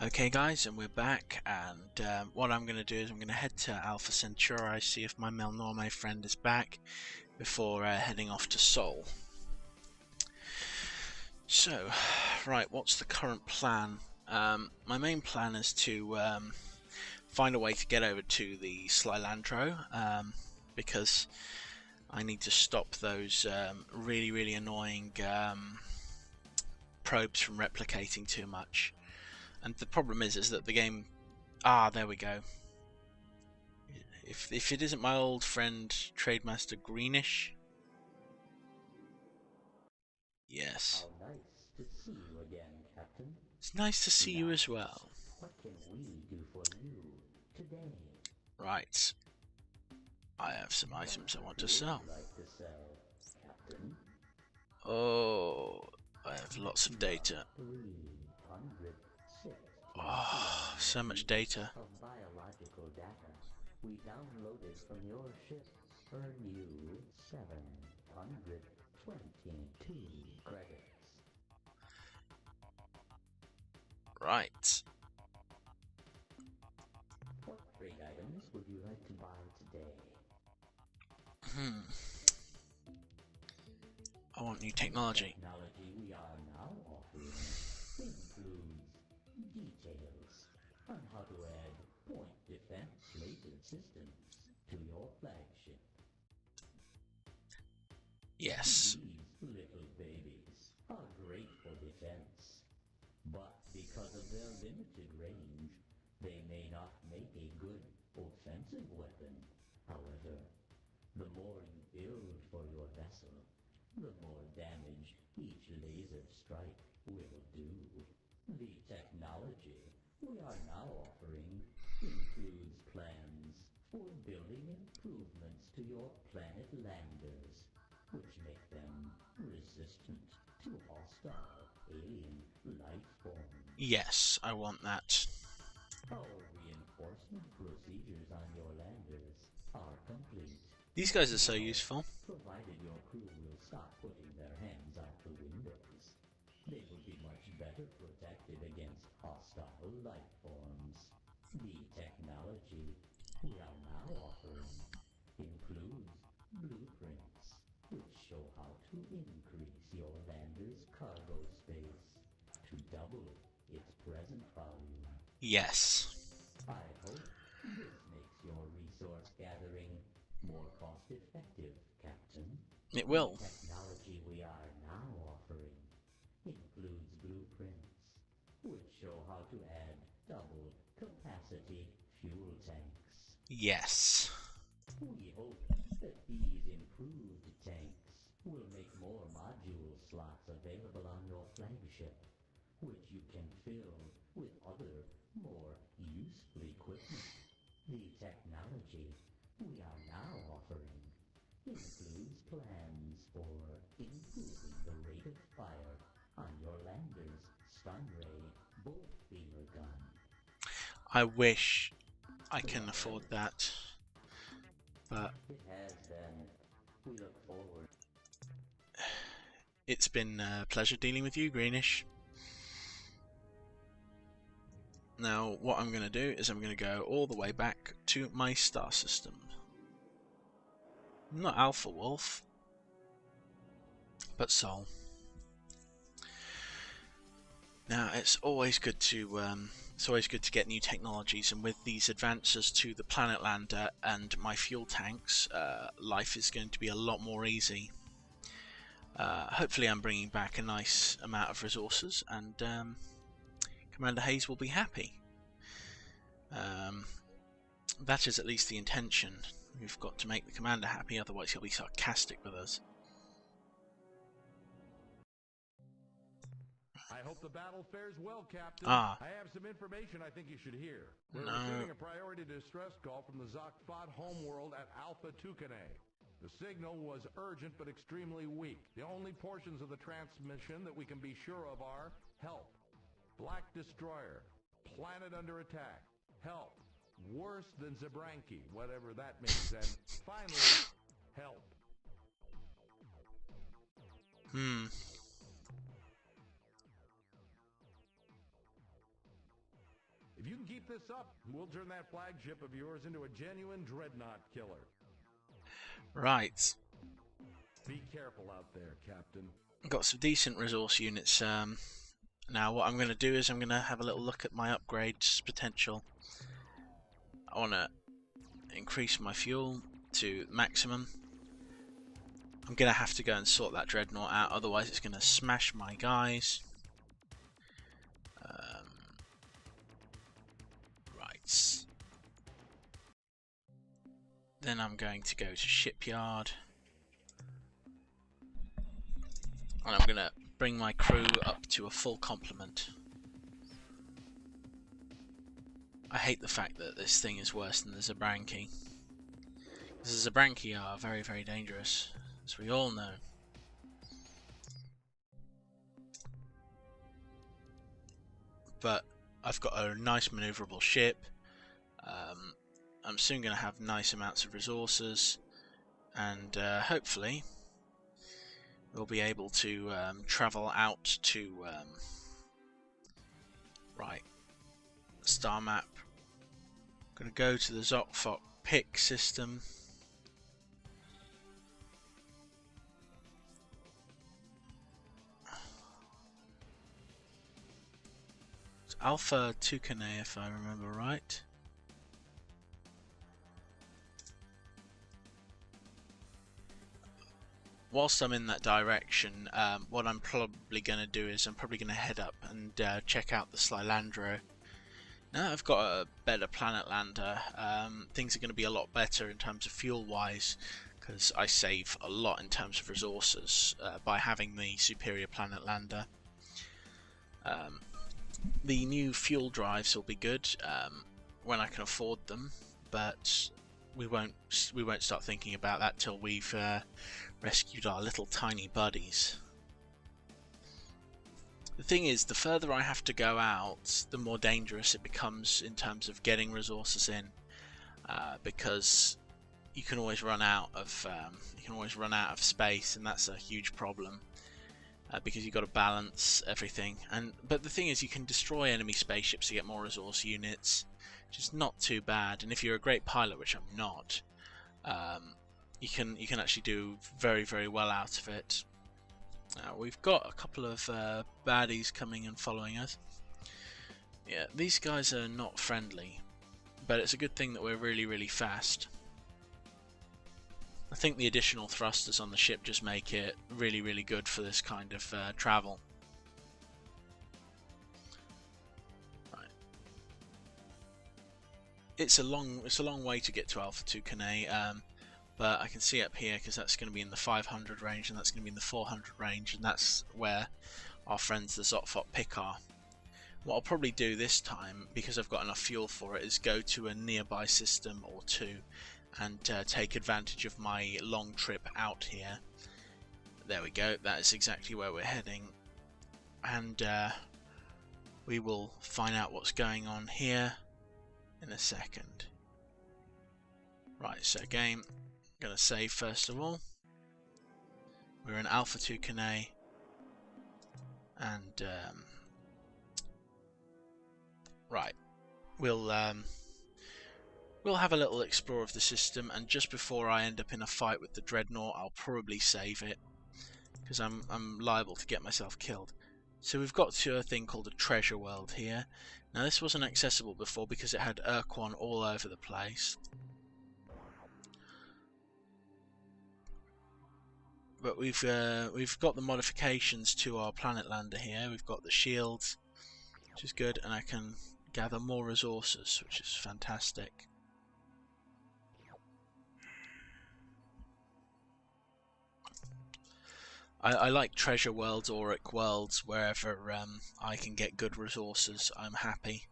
Okay guys, and we're back, and what I'm going to do is I'm going to head to Alpha Centauri, see if my Melnorme friend is back before heading off to Sol. So, right, what's the current plan? My main plan is to find a way to get over to the Slylandro, because I need to stop those really annoying probes from replicating too much. And the problem is that the game... Ah, there we go. If it isn't my old friend Trademaster Greenish... Yes. How nice to see you again, Captain. It's nice to see you as well. What can we do for you today? Right. I have some items I want to sell. Like to sell, Captain? Oh, I have lots of data. 306 Oh, so much data. of biological data we downloaded from your ship. Earn you 722 credits. Right. What trade items would you like to buy today? I want new technology. Technology we are now offering includes details on how to add point defense laser systems to your flagship. Yes. These little babies are great for defense, but because of their limited range, they may not make a good offensive weapon. However, the more you build for your vessel, the more damage each laser strike will do. The technology we are now offering includes plans for building improvements to your planet landers, which make them resistant to hostile alien life forms. Yes, I want that. Our reinforcement procedures on your landers are complete. These guys are so useful. Provided your crew will stop putting their hands out the windows, they will be much better protected against hostile life forms. The technology we are now offering includes blueprints, which show how to increase your lander's cargo space to double its present volume. Yes. I hope this makes your resource gathering more cost-effective, Captain. It will. The technology we are now offering includes blueprints, which show how to add double capacity fuel tanks. Yes. We hope that these improved tanks will make more module slots available on your flagship, which you can fill with other, more useful equipment. The technology we are now offering includes plans for improving the rate of fire on your lander's stun ray bolt beamer gun. I wish I can afford that. But It has been. We look forward. it's been a pleasure dealing with you, Greenish. Now, what I'm going to do is I'm going to go all the way back to my star system. Not Alpha Wolf, but Sol. Now, it's always good to get new technologies, and with these advances to the planet lander and my fuel tanks, life is going to be a lot more easy. Hopefully, I'm bringing back a nice amount of resources, and Commander Hayes will be happy. That is at least the intention. We've got to make the commander happy, otherwise he'll be sarcastic with us. I hope the battle fares well, Captain. Ah. I have some information I think you should hear. We're receiving a priority distress call from the Zoq Fot homeworld at Alpha Tucanae. The signal was urgent but extremely weak. The only portions of the transmission that we can be sure of are help, Black Destroyer, planet under attack, help, worse than Zebranky, whatever that means, and finally, help. If you can keep this up, we'll turn that flagship of yours into a genuine dreadnought killer. Right. Be careful out there, Captain. Got some decent resource units. Now what I'm going to do is I'm going to have a little look at my upgrades potential. I want to increase my fuel to maximum. I'm going to have to go and sort that dreadnought out, otherwise it's going to smash my guys. Right. Then I'm going to go to shipyard. And I'm going to bring my crew up to a full complement. I hate the fact that this thing is worse than the Zebranky. The Zebranky are very, very dangerous, as we all know. But I've got a nice manoeuvrable ship. I'm soon going to have nice amounts of resources, and hopefully we'll be able to travel out to right, star map. I'm going to go to the Zoq Fot Pik system. It's Alpha Tucane, if I remember right. Whilst I'm in that direction, what I'm probably going to do is I'm probably going to head up and check out the Slylandro. Now that I've got a better planet lander, things are going to be a lot better in terms of fuel wise, because I save a lot in terms of resources by having the superior planet lander. The new fuel drives will be good when I can afford them, but we won't start thinking about that till we've rescued our little tiny buddies. The thing is, the further I have to go out, the more dangerous it becomes in terms of getting resources in, because you can always run out of space, and that's a huge problem. Because you've got to balance everything, but the thing is, you can destroy enemy spaceships to get more resource units, which is not too bad. And if you're a great pilot, which I'm not, you can actually do very, very well out of it. We've got a couple of baddies coming and following us. Yeah, these guys are not friendly, but it's a good thing that we're really, really fast. I think the additional thrusters on the ship just make it really, really good for this kind of travel. Right. It's a long way to get to Alpha Tucane, but I can see up here because that's going to be in the 500 range, and that's going to be in the 400 range, and that's where our friends the Zoq Fot Pik are. What I'll probably do this time, because I've got enough fuel for it, is go to a nearby system or two and take advantage of my long trip out here. There we go, that is exactly where we're heading, and we will find out what's going on here in a second. Right, so game, I'm going to save first of all. We're in Alpha Tucane, and right, we'll have a little explore of the system, and just before I end up in a fight with the dreadnought, I'll probably save it, because I'm liable to get myself killed. So we've got to a thing called a treasure world here. Now this wasn't accessible before because it had Ur Quan all over the place. But we've got the modifications to our planet lander here. We've got the shields, which is good, and I can gather more resources, which is fantastic. I like treasure worlds, auric worlds, wherever I can get good resources, I'm happy.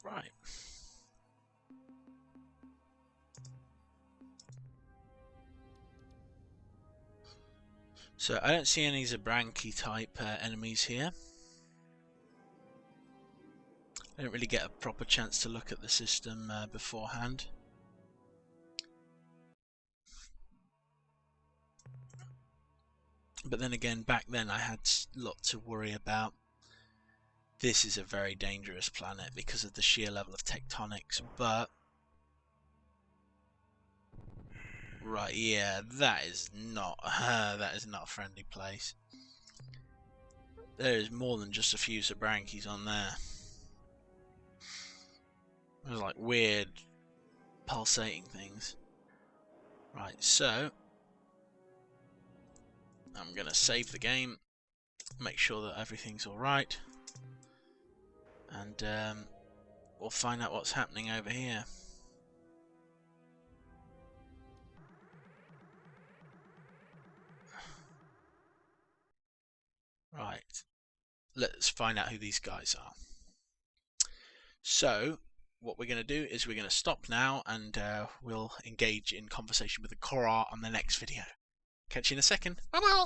Right. So I don't see any Zebranky type enemies here. I didn't really get a proper chance to look at the system beforehand. But then again, back then I had a lot to worry about. This is a very dangerous planet because of the sheer level of tectonics, but right, yeah, that is not a friendly place. There is more than just a few Zebrankys on there. There's like weird pulsating things. Right, so I'm gonna save the game, make sure that everything's alright, and we'll find out what's happening over here. Right, let's find out who these guys are. So what we're going to do is we're going to stop now, and we'll engage in conversation with the Korra on the next video. Catch you in a second. Bye bye.